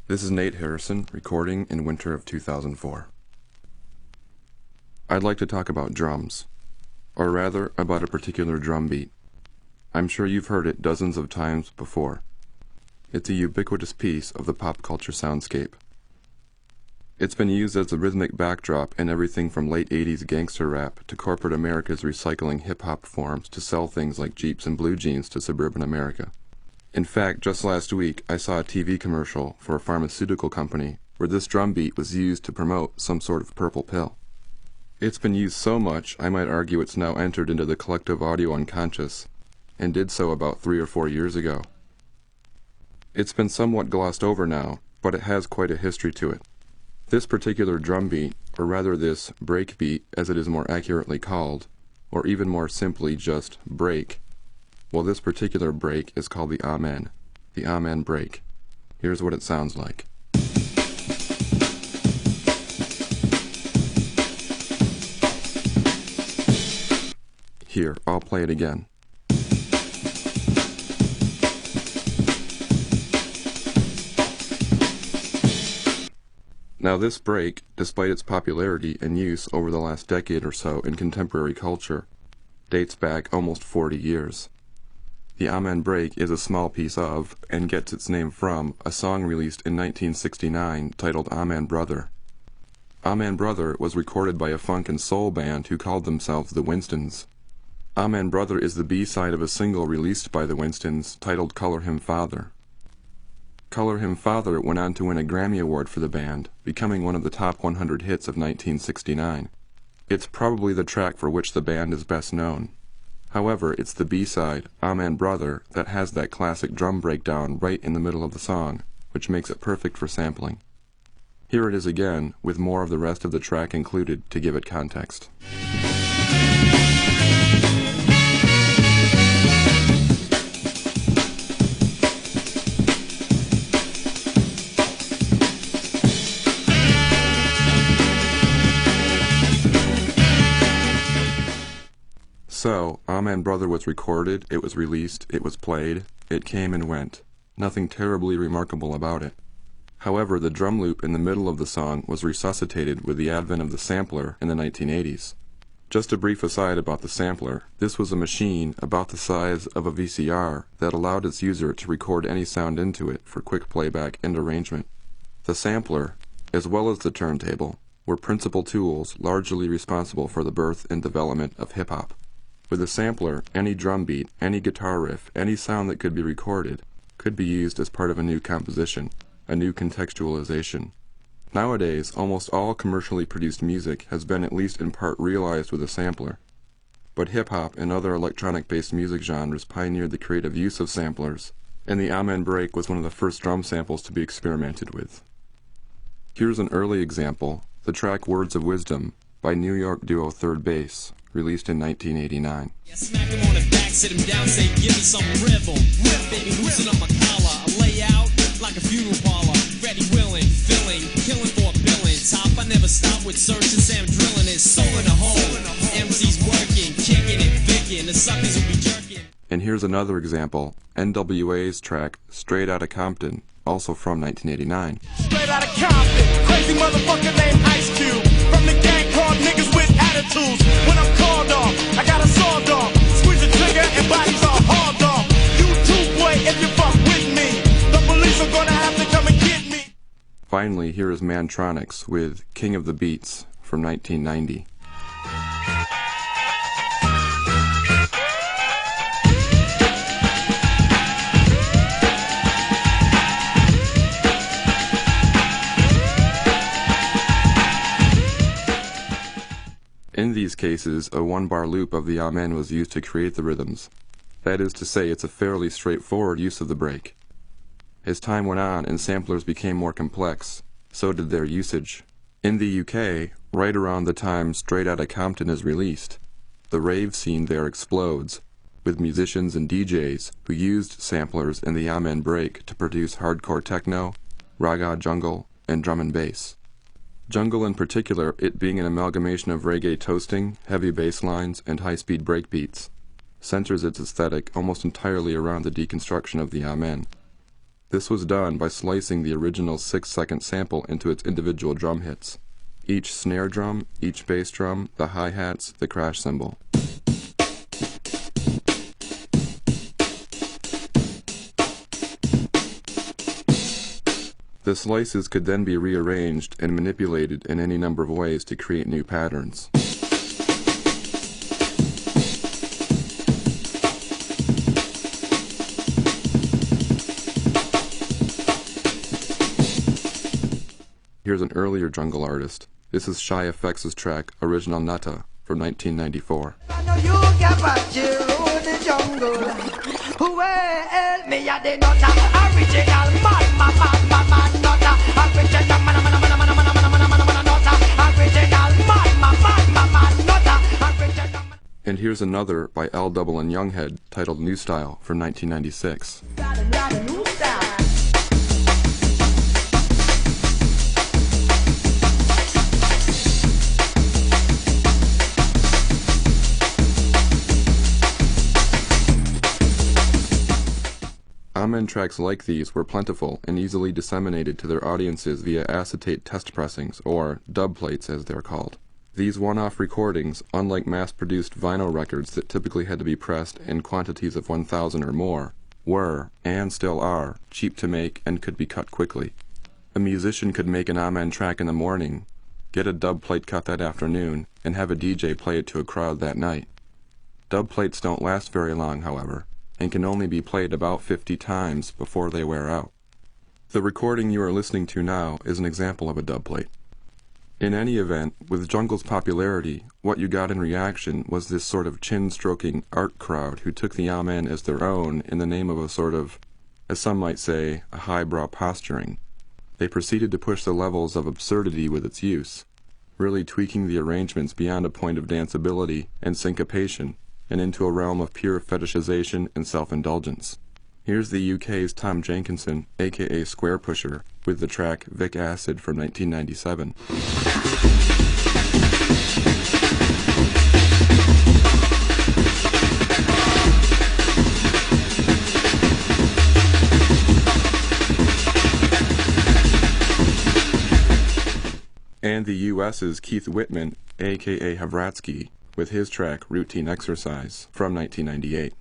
This is Nate Harrison, recording in winter of 2004. I'd like to talk about drums, or rather, about a particular drum beat. I'm sure you've heard it dozens of times before. It's a ubiquitous piece of the pop culture soundscape. It's been used as a rhythmic backdrop in everything from late 80s gangster rap to corporate America's recycling hip-hop forms to sell things like Jeeps and blue jeans to suburban America. In fact, just last week, I saw a TV commercial for a pharmaceutical company where this drum beat was used to promote some sort of purple pill. It's been used so much, I might argue it's now entered into the collective audio unconscious, and did so about 3 or 4 years ago. It's been somewhat glossed over now, but it has quite a history to it. This particular drum beat, or rather this break beat as it is more accurately called, or even more simply just break, well, this particular break is called the Amen break. Here's what it sounds like. Here, I'll play it again. Now this break, despite its popularity and use over the last decade or so in contemporary culture, dates back almost 40 years. The Amen break is a small piece of, and gets its name from, a song released in 1969 titled Amen Brother. Amen Brother was recorded by a funk and soul band who called themselves the Winstons. Amen Brother is the B-side of a single released by the Winstons titled Color Him Father. Color Him Father went on to win a Grammy Award for the band, becoming one of the top 100 hits of 1969. It's probably the track for which the band is best known. However, it's the B-side, Amen Brother, that has that classic drum breakdown right in the middle of the song, which makes it perfect for sampling. Here it is again, with more of the rest of the track included to give it context. So, Amen Brother was recorded, it was released, it was played, it came and went. Nothing terribly remarkable about it. However, the drum loop in the middle of the song was resuscitated with the advent of the sampler in the 1980s. Just a brief aside about the sampler, this was a machine about the size of a VCR that allowed its user to record any sound into it for quick playback and arrangement. The sampler, as well as the turntable, were principal tools largely responsible for the birth and development of hip-hop. With a sampler, any drum beat, any guitar riff, any sound that could be recorded, could be used as part of a new composition, a new contextualization. Nowadays, almost all commercially produced music has been at least in part realized with a sampler. But hip-hop and other electronic-based music genres pioneered the creative use of samplers, and the Amen break was one of the first drum samples to be experimented with. Here's an early example, the track Words of Wisdom by New York duo Third Bass, released in 1989. Yeah, smack him on the back, sit him down, say, give me some rhythm. Whip, baby, loosen up my collar. I lay out like a funeral parlor. Ready, willing, filling, killing for a billing. Top, I never stop with searching, Sam drilling it. Soul in a hole, MC's working, kicking it, vicking. The suckers will be jerking. And here's another example, NWA's track Straight Outta Compton, also from 1989. Straight out of Compton, crazy motherfucker named Ice Cube. From the gang called niggas with attitudes. When I'm called off, I got a sawed off. Squeeze the trigger and bodies are hauled off. You too, boy, if you fuck with me. The police are gonna have to come and get me. Finally, here is Mantronix with King of the Beats from 1990. In these cases, a one-bar loop of the Amen was used to create the rhythms. That is to say, it's a fairly straightforward use of the break. As time went on and samplers became more complex, so did their usage. In the UK, right around the time Straight Outta Compton is released, the rave scene there explodes, with musicians and DJs who used samplers in the Amen break to produce hardcore techno, raga jungle, and drum and bass. Jungle in particular, it being an amalgamation of reggae toasting, heavy bass lines, and high-speed breakbeats, centers its aesthetic almost entirely around the deconstruction of the Amen. This was done by slicing the original 6-second sample into its individual drum hits. Each snare drum, each bass drum, the hi-hats, the crash cymbal. The slices could then be rearranged and manipulated in any number of ways to create new patterns. Here's an earlier jungle artist. This is Shy FX's track, Original Nutter, from 1994. And here's another by L Double and Younghead, titled New Style, from 1996. Amen tracks like these were plentiful and easily disseminated to their audiences via acetate test pressings, or dub plates as they're called. These one-off recordings, unlike mass-produced vinyl records that typically had to be pressed in quantities of 1,000 or more, were, and still are, cheap to make and could be cut quickly. A musician could make an Amen track in the morning, get a dub plate cut that afternoon, and have a DJ play it to a crowd that night. Dub plates don't last very long, however, and can only be played about 50 times before they wear out. The recording you are listening to now is an example of a dub plate. In any event, with Jungle's popularity, what you got in reaction was this sort of chin-stroking art crowd who took the Amen as their own in the name of a sort of, as some might say, a highbrow posturing. They proceeded to push the levels of absurdity with its use, really tweaking the arrangements beyond a point of danceability and syncopation, and into a realm of pure fetishization and self-indulgence. Here's the UK's Tom Jenkinson, aka Square Pusher, with the track Vic Acid from 1997. And the US's Keith Whitman, aka Havratsky, with his track Routine Exercise from 1998.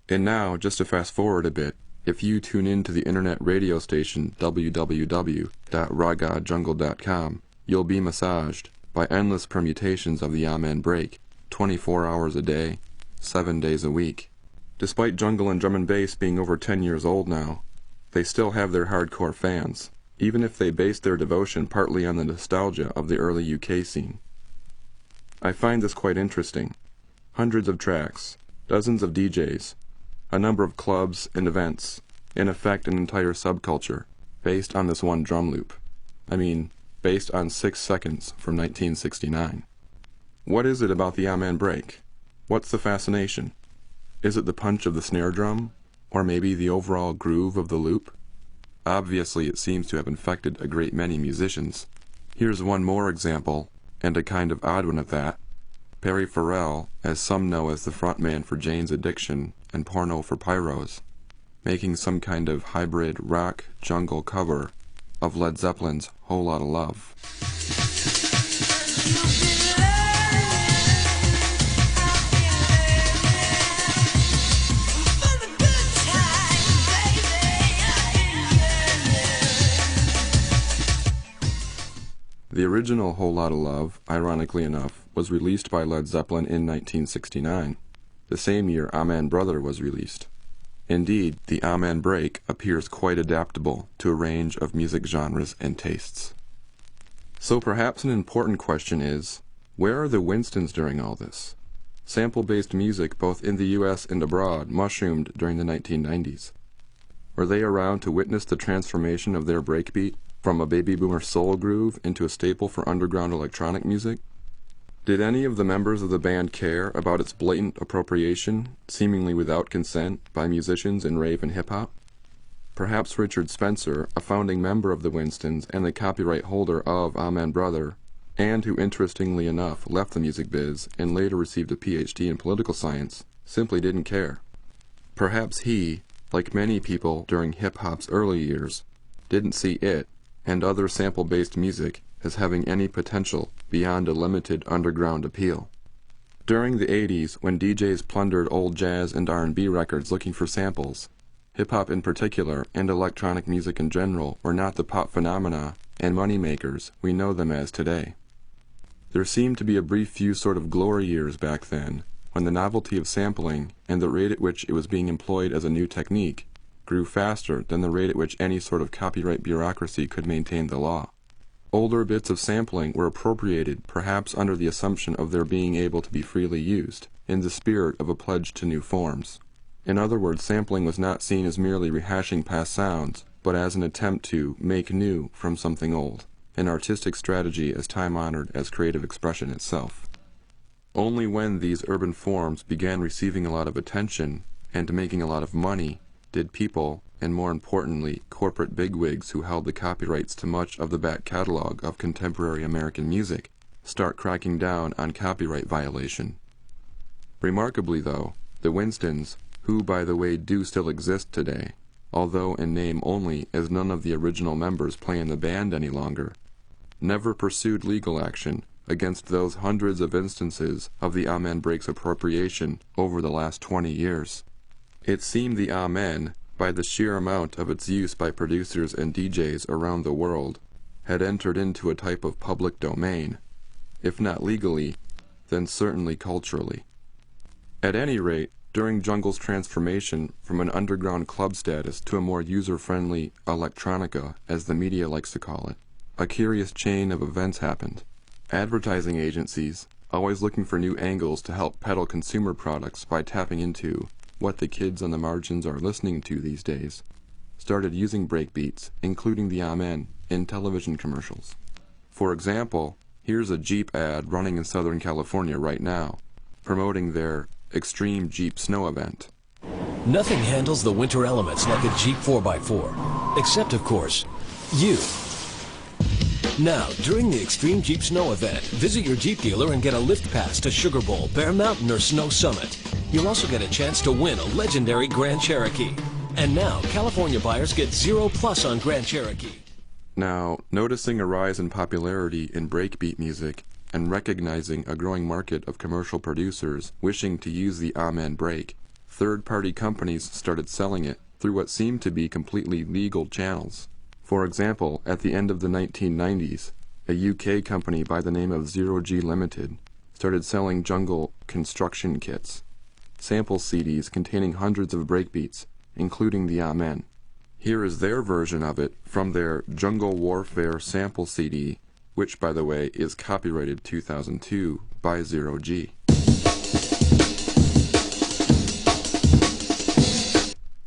And now, just to fast forward a bit, if you tune in to the internet radio station www.ragadjungle.com, you'll be massaged by endless permutations of the Amen break, 24 hours a day, 7 days a week. Despite jungle and drum and bass being over 10 years old now, they still have their hardcore fans, even if they base their devotion partly on the nostalgia of the early UK scene. I find this quite interesting. Hundreds of tracks, dozens of DJs, a number of clubs and events, in effect an entire subculture, based on this one drum loop. I mean, based on 6 seconds from 1969. What is it about the Amen break? What's the fascination? Is it the punch of the snare drum? Or maybe the overall groove of the loop? Obviously it seems to have infected a great many musicians. Here's one more example, and a kind of odd one at that. Perry Farrell, as some know as the frontman for Jane's Addiction and Porno for Pyros, making some kind of hybrid rock jungle cover of Led Zeppelin's Whole Lotta Love. The original Whole Lotta Love, ironically enough, was released by Led Zeppelin in 1969, the same year Amen Brother was released. Indeed, the Amen break appears quite adaptable to a range of music genres and tastes. So perhaps an important question is, where are the Winstons during all this? Sample-based music both in the US and abroad mushroomed during the 1990s. Were they around to witness the transformation of their breakbeat from a baby boomer soul groove into a staple for underground electronic music? Did any of the members of the band care about its blatant appropriation, seemingly without consent, by musicians in rave and hip-hop? Perhaps Richard Spencer, a founding member of the Winstons and the copyright holder of Amen Brother, and who interestingly enough left the music biz and later received a PhD in political science, simply didn't care. Perhaps he, like many people during hip-hop's early years, didn't see it and other sample-based music as having any potential beyond a limited underground appeal. During the 80s, when DJs plundered old jazz and R&B records looking for samples, hip-hop in particular and electronic music in general were not the pop phenomena and moneymakers we know them as today. There seemed to be a brief few sort of glory years back then, when the novelty of sampling and the rate at which it was being employed as a new technique grew faster than the rate at which any sort of copyright bureaucracy could maintain the law. Older bits of sampling were appropriated perhaps under the assumption of their being able to be freely used, in the spirit of a pledge to new forms. In other words, sampling was not seen as merely rehashing past sounds, but as an attempt to make new from something old, an artistic strategy as time-honored as creative expression itself. Only when these urban forms began receiving a lot of attention and making a lot of money did people, and more importantly, corporate bigwigs who held the copyrights to much of the back catalog of contemporary American music, start cracking down on copyright violation. Remarkably, though, the Winstons, who by the way do still exist today, although in name only as none of the original members play in the band any longer, never pursued legal action against those hundreds of instances of the Amen break's appropriation over the last 20 years. It seemed the Amen, by the sheer amount of its use by producers and DJs around the world, had entered into a type of public domain, if not legally, then certainly culturally. At any rate, during Jungle's transformation from an underground club status to a more user-friendly electronica, as the media likes to call it, a curious chain of events happened. Advertising agencies, always looking for new angles to help peddle consumer products by tapping into what the kids on the margins are listening to these days, started using breakbeats, including the Amen, in television commercials. For example, here's a Jeep ad running in Southern California right now, promoting their Extreme Jeep Snow event. Nothing handles the winter elements like a Jeep 4x4, except, of course, you. Now, during the Extreme Jeep Snow event, visit your Jeep dealer and get a lift pass to Sugar Bowl, Bear Mountain, or Snow Summit. You'll also get a chance to win a legendary Grand Cherokee. And now, California buyers get 0+ on Grand Cherokee. Now, noticing a rise in popularity in breakbeat music and recognizing a growing market of commercial producers wishing to use the Amen break, third-party companies started selling it through what seemed to be completely legal channels. For example, at the end of the 1990s, a UK company by the name of Zero G Limited started selling Jungle construction kits, sample CDs containing hundreds of breakbeats, including the Amen. Here is their version of it from their Jungle Warfare sample CD, which, by the way, is copyrighted 2002 by Zero G.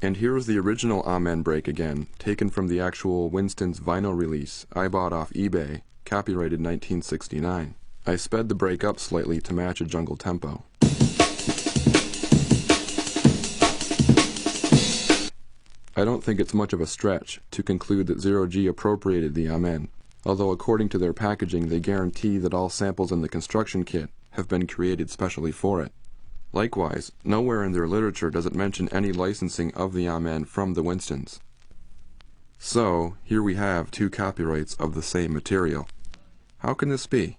And here's the original Amen break again, taken from the actual Winston's vinyl release I bought off eBay, copyrighted 1969. I sped the break up slightly to match a jungle tempo. I don't think it's much of a stretch to conclude that Zero G appropriated the Amen, although according to their packaging they guarantee that all samples in the construction kit have been created specially for it. Likewise, nowhere in their literature does it mention any licensing of the Amen from the Winstons. So, here we have two copyrights of the same material. How can this be?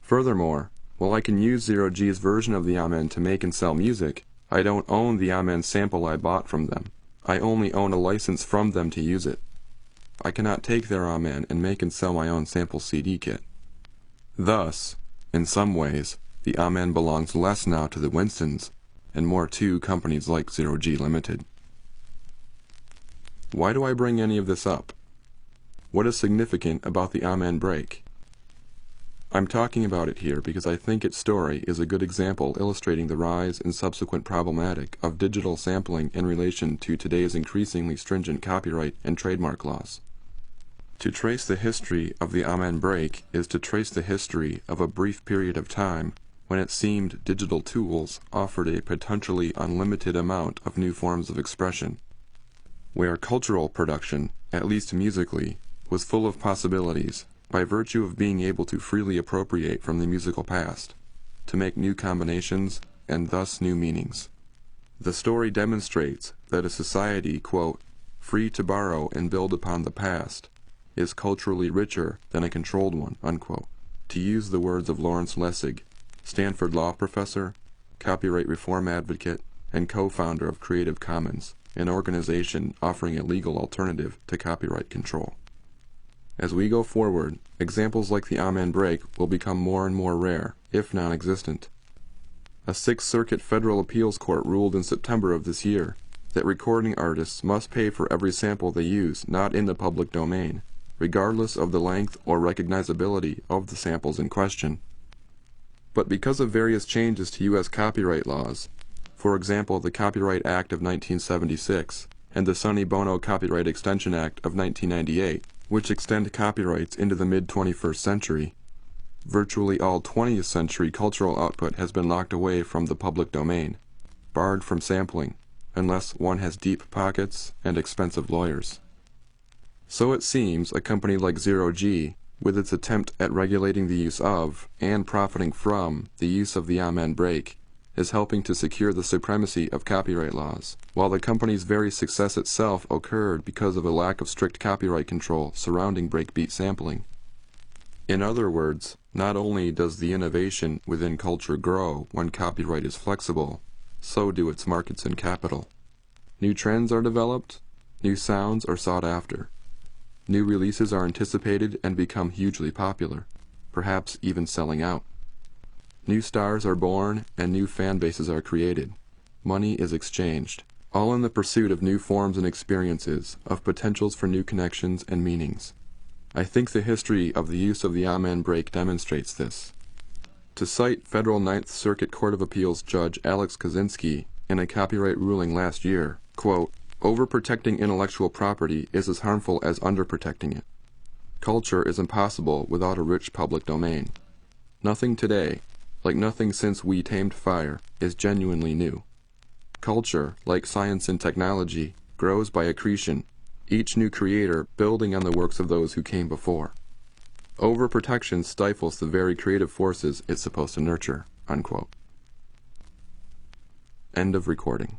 Furthermore, while I can use Zero G's version of the Amen to make and sell music, I don't own the Amen sample I bought from them. I only own a license from them to use it. I cannot take their Amen and make and sell my own sample CD kit. Thus, in some ways, the Amen belongs less now to the Winstons and more to companies like Zero G Limited. Why do I bring any of this up? What is significant about the Amen break? I'm talking about it here because I think its story is a good example illustrating the rise and subsequent problematic of digital sampling in relation to today's increasingly stringent copyright and trademark laws. To trace the history of the Amen break is to trace the history of a brief period of time when it seemed digital tools offered a potentially unlimited amount of new forms of expression. where cultural production, at least musically, was full of possibilities by virtue of being able to freely appropriate from the musical past, to make new combinations and thus new meanings. The story demonstrates that a society, quote, free to borrow and build upon the past, is culturally richer than a controlled one, unquote, to use the words of Lawrence Lessig, Stanford law professor, copyright reform advocate, and co-founder of Creative Commons, an organization offering a legal alternative to copyright control. As we go forward, examples like the Amen break will become more and more rare, if non-existent. A Sixth Circuit Federal Appeals Court ruled in September of this year that recording artists must pay for every sample they use not in the public domain, regardless of the length or recognizability of the samples in question. But because of various changes to U.S. copyright laws, for example the Copyright Act of 1976 and the Sonny Bono Copyright Extension Act of 1998, which extend copyrights into the mid-21st century, virtually all 20th century cultural output has been locked away from the public domain, barred from sampling, unless one has deep pockets and expensive lawyers. So it seems a company like Zero G, with its attempt at regulating the use of, and profiting from, the use of the Amen break, is helping to secure the supremacy of copyright laws, while the company's very success itself occurred because of a lack of strict copyright control surrounding breakbeat sampling. In other words, not only does the innovation within culture grow when copyright is flexible, so do its markets and capital. New trends are developed, new sounds are sought after. New releases are anticipated and become hugely popular, perhaps even selling out. New stars are born and new fan bases are created. Money is exchanged, all in the pursuit of new forms and experiences, of potentials for new connections and meanings. I think the history of the use of the Amen break demonstrates this. To cite Federal Ninth Circuit Court of Appeals Judge Alex Kozinski in a copyright ruling last year, quote, overprotecting intellectual property is as harmful as underprotecting it. Culture is impossible without a rich public domain. Nothing today, like nothing since we tamed fire, is genuinely new. Culture, like science and technology, grows by accretion, each new creator building on the works of those who came before. Overprotection stifles the very creative forces it's supposed to nurture, unquote. End of recording.